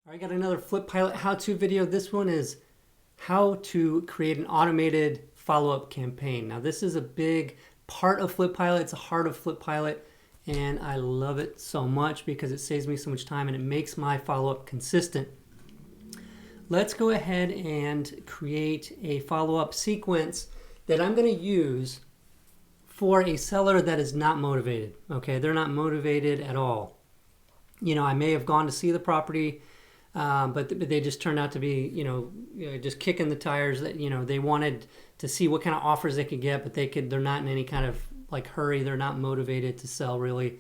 I got another FlipPilot how-to video. This one is how to create an automated follow-up campaign. Now this is a big part of FlipPilot. It's a heart of FlipPilot, and I love it so much because it saves me so much time and it makes my follow-up consistent. Let's go ahead and create a follow-up sequence that I'm going to use for a seller that is not motivated. Okay, they're not motivated at all. You know, I may have gone to see the property, but they just turned out to be, just kicking the tires. That they wanted to see what kind of offers they could get, but they're not in any kind of like hurry. They're not motivated to sell really,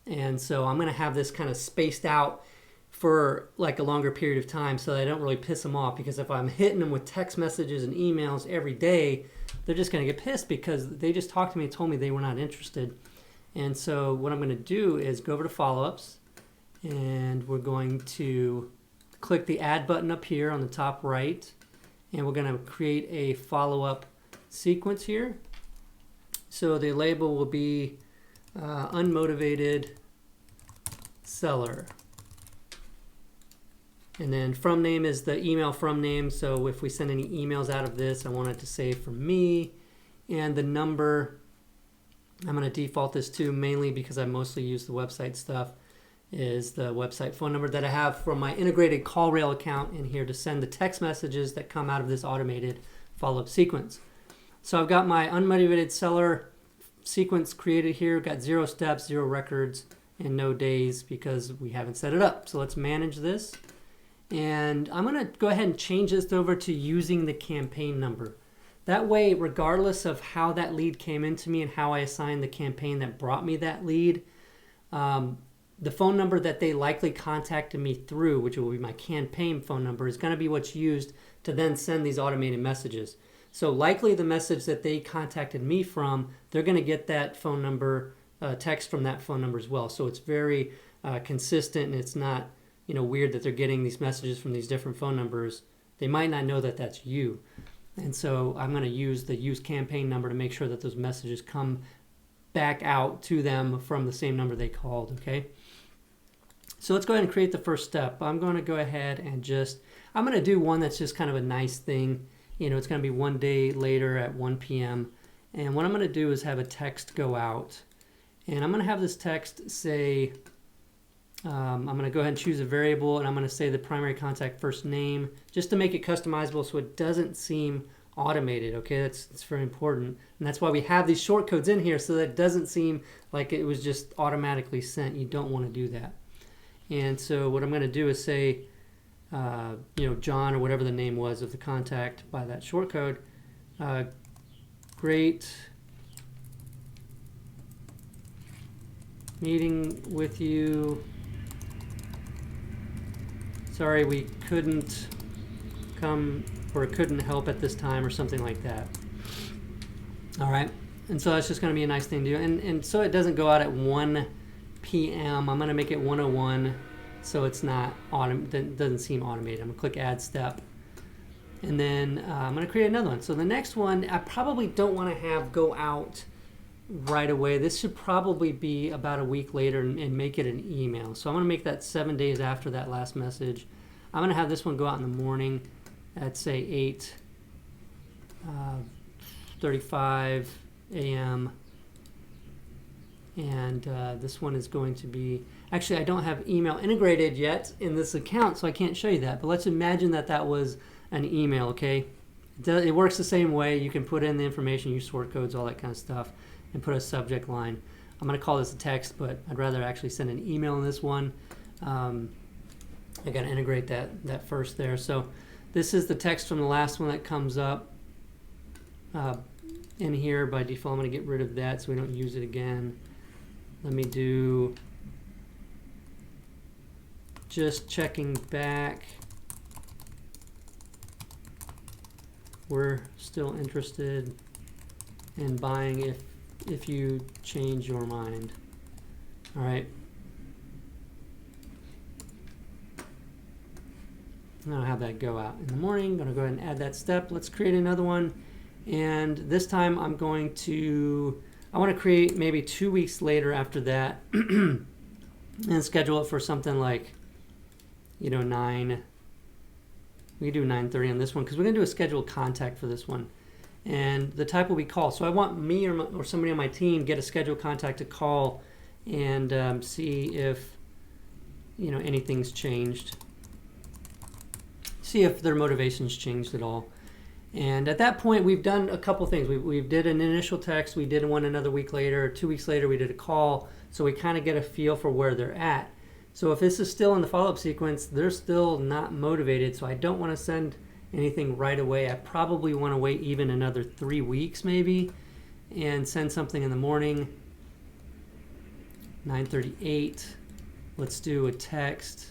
and so I'm going to have this kind of spaced out for like a longer period of time so that I don't really piss them off. Because if I'm hitting them with text messages and emails every day, they're just going to get pissed because they just talked to me and told me they were not interested. And so what I'm going to do is go over to follow-ups, and we're going to click the add button up here on the top right, and we're going to create a follow-up sequence here. So the label will be unmotivated seller, and then from name is the email from name. So if we send any emails out of this, I want it to say from me, and the number I'm going to default this to, mainly because I mostly use the website stuff, is the website phone number that I have from my integrated CallRail account in here to send the text messages that come out of this automated follow-up sequence. So I've got my unmotivated seller sequence created here, got 0 steps, 0 records, and no days because we haven't set it up. So let's manage this. And I'm going to go ahead and change this over to using the campaign number. That way, regardless of how that lead came into me and how I assigned the campaign that brought me that lead, the phone number that they likely contacted me through, which will be my campaign phone number, is going to be what's used to then send these automated messages. So likely the message that they contacted me from, they're going to get that phone number, text from that phone number as well. So it's very consistent, and it's not weird that they're getting these messages from these different phone numbers. They might not know that that's you. And so I'm going to use the use campaign number to make sure that those messages come back out to them from the same number they called, okay? So let's go ahead and create the first step. I'm going to go ahead and I'm going to do one that's just kind of a nice thing. It's going to be 1 day later at 1 p.m. And what I'm going to do is have a text go out. And I'm going to have this text say, I'm going to go ahead and choose a variable, and I'm going to say the primary contact first name, just to make it customizable so it doesn't seem automated, okay? That's very important. And that's why we have these short codes in here, so that it doesn't seem like it was just automatically sent. You don't want to do that. And so what I'm going to do is say, John, or whatever the name was of the contact by that short code, great meeting with you. Sorry we couldn't come or couldn't help at this time, or something like that. All right, and so that's just going to be a nice thing to do. And so it doesn't go out at 1 p.m. I'm going to make it 1:01, so it's not doesn't seem automated. I'm going to click add step, and then I'm going to create another one. So the next one I probably don't want to have go out right away. This should probably be about a week later, and make it an email. So I'm going to make that 7 days after that last message. I'm going to have this one go out in the morning at say 8:35 a.m. And this one is going to be, actually I don't have email integrated yet in this account, so I can't show you that, but let's imagine that was an email, okay? It works the same way. You can put in the information, use sort codes, all that kind of stuff, and put a subject line. I'm going to call this a text, but I'd rather actually send an email in this one. I got to integrate that first there. So this is the text from the last one that comes up in here. By default, I'm going to get rid of that so we don't use it again. Let me do just checking back. We're still interested in buying if you change your mind. All right. I'm going to have that go out in the morning. I'm going to go ahead and add that step. Let's create another one. And this time I want to create maybe 2 weeks later after that and schedule it for something like you know, we can do 9:30 on this one because we're going to do a scheduled contact for this one. And the type will be call. So I want me or somebody on my team get a scheduled contact to call and see if, you know, anything's changed. See if their motivation's changed at all. And at that point, we've done a couple things. We did an initial text. We did one another week later. 2 weeks later, we did a call. So we kind of get a feel for where they're at. So if this is still in the follow-up sequence, they're still not motivated. So I don't want to send anything right away. I probably want to wait even another 3 weeks maybe and send something in the morning. 9:38. Let's do a text.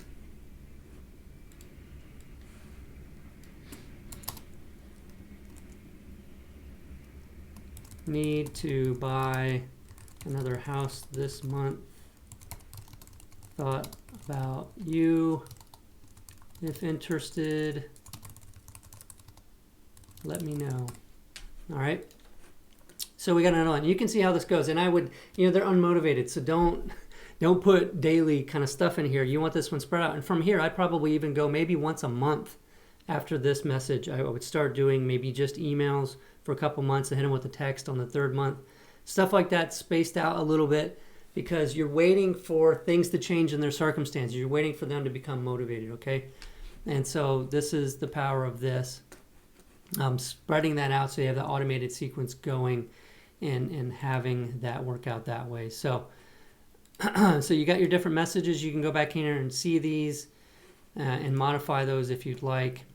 Need to buy another house this month. Thought about you. If interested, let me know. All right. So we got another one. You can see how this goes. And I would, you know, they're unmotivated. So don't put daily kind of stuff in here. You want this one spread out. And from here, I'd probably even go maybe once a month after this message. I would start doing maybe just emails for a couple months and hit them with a text on the 3rd month. Stuff like that spaced out a little bit because you're waiting for things to change in their circumstances. You're waiting for them to become motivated, okay? And so this is the power of this. Spreading that out so you have the automated sequence going and having that work out that way. So, so you got your different messages. You can go back here and see these and modify those if you'd like.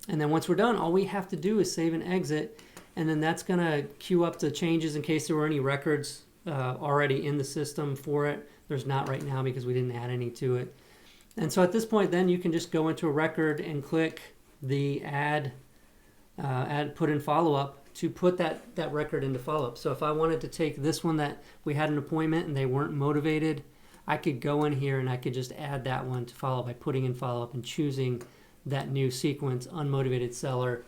And then once we're done, all we have to do is save and exit. And then that's going to queue up the changes in case there were any records already in the system for it. There's not right now because we didn't add any to it. And so at this point, then you can just go into a record and click the add put in follow-up to put that record into follow-up. So if I wanted to take this one that we had an appointment and they weren't motivated, I could go in here and I could just add that one to follow by putting in follow-up and choosing that new sequence, unmotivated seller,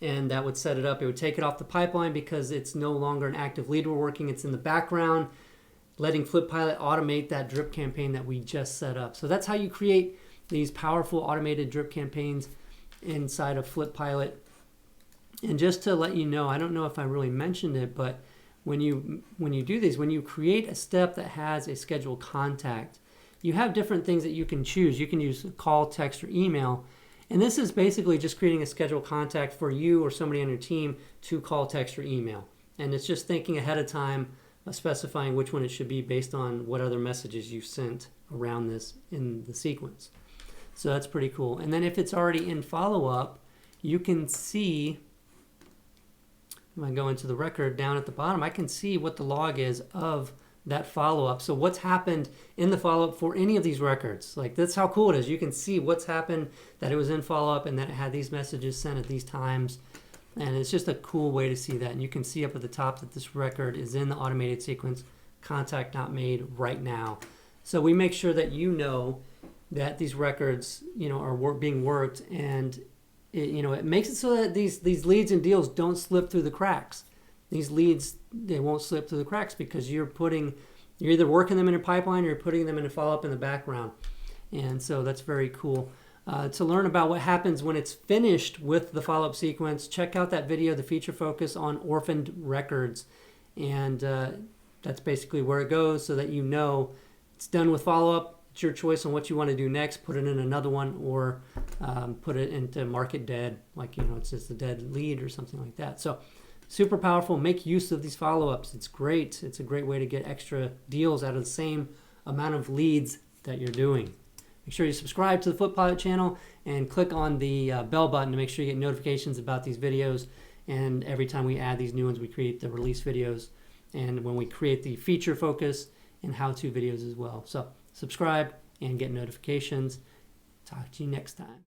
and that would set it up. It would take it off the pipeline because it's no longer an active lead we're working. It's in the background, letting FlipPilot automate that drip campaign that we just set up. So that's how you create these powerful automated drip campaigns inside of FlipPilot. And just to let you know, I don't know if I really mentioned it, but when you do these, when you create a step that has a scheduled contact, you have different things that you can choose. You can use call, text, or email. And this is basically just creating a scheduled contact for you or somebody on your team to call, text, or email. And it's just thinking ahead of time, specifying which one it should be based on what other messages you sent around this in the sequence. So that's pretty cool. And then if it's already in follow-up, you can see, when I go into the record down at the bottom, I can see what the log is of that follow-up. So what's happened in the follow-up for any of these records. Like, that's how cool it is. You can see what's happened, that it was in follow-up and that it had these messages sent at these times. And it's just a cool way to see that. And you can see up at the top that this record is in the automated sequence, contact not made right now. So we make sure that you know that these records, you know, are being worked, and it makes it so that these leads and deals don't slip through the cracks. These leads, they won't slip through the cracks because you're either working them in a pipeline or you're putting them in a follow-up in the background. And so that's very cool. To learn about what happens when it's finished with the follow-up sequence, check out that video, the feature focus on orphaned records. And that's basically where it goes so that you know it's done with follow-up. It's your choice on what you want to do next. Put it in another one or put it into mark it dead, like, it's just a dead lead or something like that. So super powerful. Make use of these follow-ups. It's great. It's a great way to get extra deals out of the same amount of leads that you're doing. Make sure you subscribe to the FlipPilot channel and click on the bell button to make sure you get notifications about these videos. And every time we add these new ones, we create the release videos. And when we create the feature focus and how-to videos as well. So subscribe and get notifications. Talk to you next time.